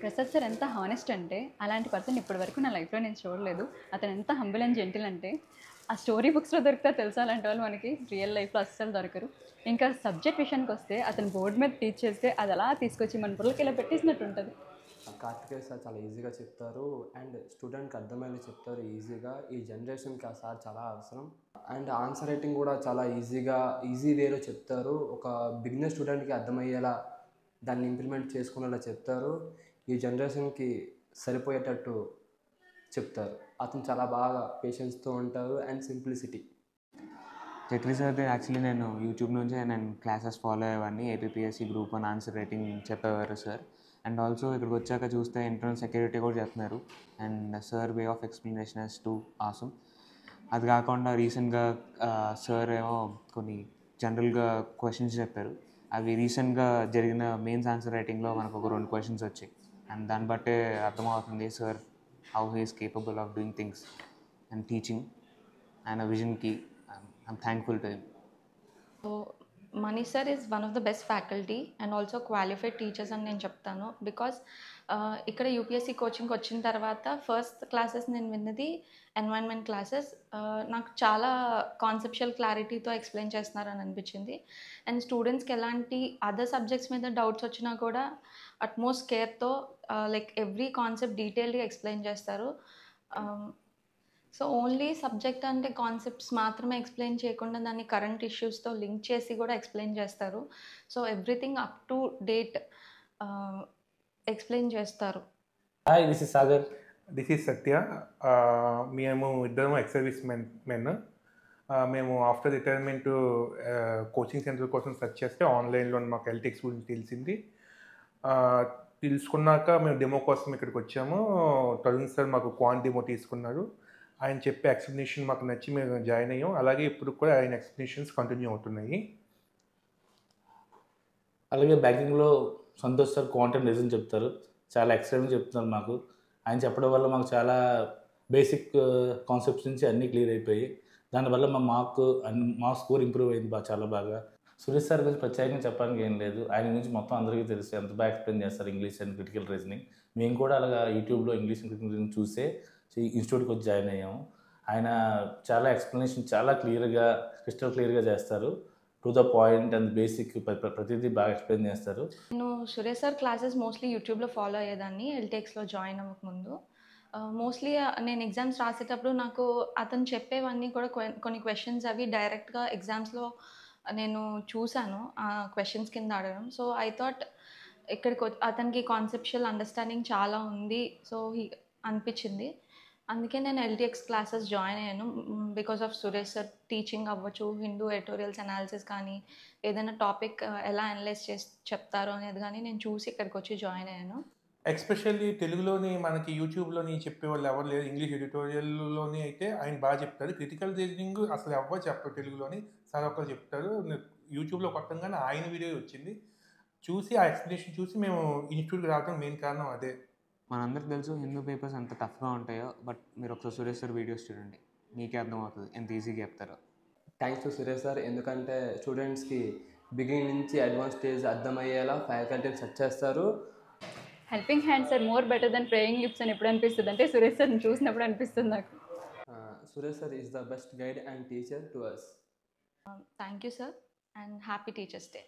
Prasad sir ఎంత honest అంటే అలాంటి పర్సన్ ఇప్పటివరకు నా లైఫ్లో నేను చూడలేదు. అతను ఎంత హంబుల్ అండ్ జెంటిల్ అంటే ఆ స్టోరీ బుక్స్లో దొరుకుతా తెలుసా అలాంటి వాళ్ళు మనకి రియల్ లైఫ్లో అస్సలు దొరకరు. ఇంకా సబ్జెక్ట్ విషయానికి వస్తే అతను బోర్డు మీద టీచ్ చేస్తే అది అలా తీసుకొచ్చి మన బుర్రకి ఇలా పెట్టేసినట్టు ఉంటుంది. కార్తికేయ సార్ చాలా ఈజీగా చెప్తారు అండ్ స్టూడెంట్కి అర్థమయ్యేలా చెప్తారు ఈజీగా. ఈ జనరేషన్కి ఆ సార్ చాలా అవసరం. అండ్ ఆన్సర్ రైటింగ్ కూడా చాలా ఈజీ వేలో చెప్తారు. ఒక బిగినర్ స్టూడెంట్కి అర్థమయ్యేలా దాన్ని ఇంప్లిమెంట్ చేసుకునేలా చెప్తారు. ఈ జనరేషన్కి సరిపోయేటట్టు చెప్తారు. అతను చాలా బాగా పేషెన్స్తో ఉంటారు and simplicity. Chakri sir actually నేను యూట్యూబ్ నుంచే నేను క్లాసెస్ ఫాలో అయ్యేవాడిని. ఏపీఎస్సి గ్రూప్ 1 ఆన్సర్ రైటింగ్ చెప్పేవారు సార్. అండ్ ఆల్సో ఇక్కడికి వచ్చాక చూస్తే ఇంటర్నల్ సెక్యూరిటీ కూడా చెప్తున్నారు. And sir way of explanation is too awesome. అది కాకుండా రీసెంట్గా సార్ ఏమో కొన్ని జనరల్గా క్వశ్చన్స్ చెప్పారు. అవి రీసెంట్గా జరిగిన మెయిన్స్ ఆన్సర్ రైటింగ్లో మనకు ఒక 2 క్వశ్చన్స్ వచ్చాయి. అండ్ దాన్ని బట్టే అర్థమవుతుంది sir how he is capable of doing things and teaching. ఆయన విజన్కి I'm thankful to him. So, Manish sir is one of the best faculty and also qualified teachers అని నేను చెప్తాను. బికాస్ ఇక్కడ యూపీఎస్సీ కోచింగ్కి వచ్చిన తర్వాత ఫస్ట్ క్లాసెస్ నేను విన్నది ఎన్వైర్న్మెంట్ క్లాసెస్. నాకు చాలా కాన్సెప్షువల్ క్లారిటీతో ఎక్స్ప్లెయిన్ చేస్తున్నారని అనిపించింది. అండ్ స్టూడెంట్స్కి ఎలాంటి అదర్ సబ్జెక్ట్స్ మీద డౌట్స్ వచ్చినా కూడా అట్మోస్ట్ కేర్తో లైక్ ఎవ్రీ కాన్సెప్ట్ డీటెయిల్గా ఎక్స్ప్లెయిన్ చేస్తారు. సో ఓన్లీ సబ్జెక్ట్ అంటే కాన్సెప్ట్స్ మాత్రమే ఎక్స్ప్లెయిన్ చేయకుండా దాన్ని కరెంట్ ఇష్యూస్తో లింక్ చేసి కూడా ఎక్స్ప్లెయిన్ చేస్తారు. So everything up to date explain చేస్తారు. Hi, this is Sagar. This is Satya. మేము ఇద్దరం ఎక్స్ సర్వీస్ మెన్. మేము ఆఫ్టర్ రిటైర్మెంట్ కోచింగ్ సెంటర్ కోసం సెర్చ్ చేస్తే ఆన్లైన్లో మాకు ఎల్టెక్స్ గురించి తెలిసింది. తెలుసుకున్నాక మేము డెమో కోసం ఇక్కడికి వచ్చాము. తరుణ్ సార్ మాకు క్వాంట్ డెమో తీసుకున్నారు. ఆయన చెప్పే ఎక్స్ప్లెనేషన్ మాకు నచ్చి మేము జాయిన్ అయ్యాం. అలాగే ఇప్పుడు కూడా ఆయన ఎక్స్ప్లెనేషన్స్ కంటిన్యూ అవుతున్నాయి. అలాగే బ్యాంకింగ్లో సంతోష్ సార్ క్వాంటమ్ రీజన్ చెప్తారు. చాలా ఎక్సలెంట్గా చెప్తున్నారు మాకు. ఆయన చెప్పడం వల్ల మాకు చాలా బేసిక్ కాన్సెప్ట్స్ నుంచి అన్నీ క్లియర్ అయిపోయి దానివల్ల మా స్కోర్ ఇంప్రూవ్ అయింది చాలా బాగా. సురేష్ సార్ గురించి ప్రత్యేకంగా చెప్పడానికి ఏం లేదు. ఆయన గురించి మొత్తం అందరికీ తెలుసు, ఎంత బాగా ఎక్స్ప్లెయిన్ చేస్తారు ఇంగ్లీష్ అండ్ క్రిటికల్ రీజనింగ్. మేము కూడా అలాగా యూట్యూబ్లో ఇంగ్లీష్ అండ్ క్రిటికల్ రీజనింగ్ చూసే ఇన్స్టిట్యూట్కి వచ్చి జాయిన్ అయ్యాము. ఆయన చాలా ఎక్స్ప్లెనేషన్ చాలా క్రిస్టల్ క్లియర్గా చేస్తారు. To the point and basic ప్రతిదీ బాగా ఎక్స్ప్లెయిన్ చేస్తారు. నేను సురేష్ సార్ క్లాసెస్ మోస్ట్లీ యూట్యూబ్లో ఫాలో అయ్యేదాన్ని ఎల్టెక్స్లో జాయిన్ అవ్వకముందు. మోస్ట్లీ నేను ఎగ్జామ్స్ రాసేటప్పుడు నాకు అతను చెప్పేవన్నీ కూడా కొన్ని క్వశ్చన్స్ అవి డైరెక్ట్గా ఎగ్జామ్స్లో నేను చూశాను ఆ క్వశ్చన్స్ కింద అడగడం. సో ఐ థాట్ ఇక్కడికి అతనికి కాన్సెప్షువల్ అండర్స్టాండింగ్ చాలా ఉంది సో అనిపించింది. అందుకే నేను ఎల్టీఎక్స్ క్లాసెస్ జాయిన్ అయ్యాను. Because of Suresh sir teaching అవ్వచ్చు, హిందూ ఎడిటోరియల్స్ అనాలిసిస్ కానీ ఏదైనా టాపిక్ ఎలా అనలైజ్ చేసి చెప్తారో అనేది కానీ నేను చూసి ఇక్కడికి వచ్చి జాయిన్ అయ్యాను. ఎస్పెషల్లీ తెలుగులోని మనకి యూట్యూబ్లోని చెప్పేవాళ్ళు ఎవరు లేరు. ఇంగ్లీష్ ఎడిటోరియల్లోని అయితే ఆయన బాగా చెప్తారు. క్రిటికల్ రీజనింగ్ అసలు ఎవరు చెప్పరు తెలుగులోని, సార్ ఒకరు చెప్తారు. యూట్యూబ్లో కొట్టంగానే ఆయన వీడియో వచ్చింది. చూసి ఆ ఎక్స్ప్లెనేషన్ చూసి మేము ఇన్స్టిట్యూట్కి రావడం మెయిన్ కారణం అదే. మనందరికి తెలుసు హిందూ పేపర్స్ ఎంత టఫ్గా ఉంటాయో, బట్ మీరు ఒకసారి సురేష్ సార్ వీడియోస్ చూడండి, మీకే అర్థమవుతుంది ఎంత ఈజీగా చెప్తారో. Thanks to Suresh sir. ఎందుకంటే స్టూడెంట్స్కి బిగినింగ్ నుంచి అడ్వాన్స్ స్టేజ్ అర్థమయ్యేలా ఫ్యాకల్టీని సెర్చ్ చేస్తారు. Helping hands are more better than praying lips అని ఎప్పుడు అనిపిస్తుంది అంటే సురేష్ సార్ని చూసినప్పుడు అనిపిస్తుంది నాకు. Suresh sir is the best guide and teacher to us. Thank you sir and happy teachers day.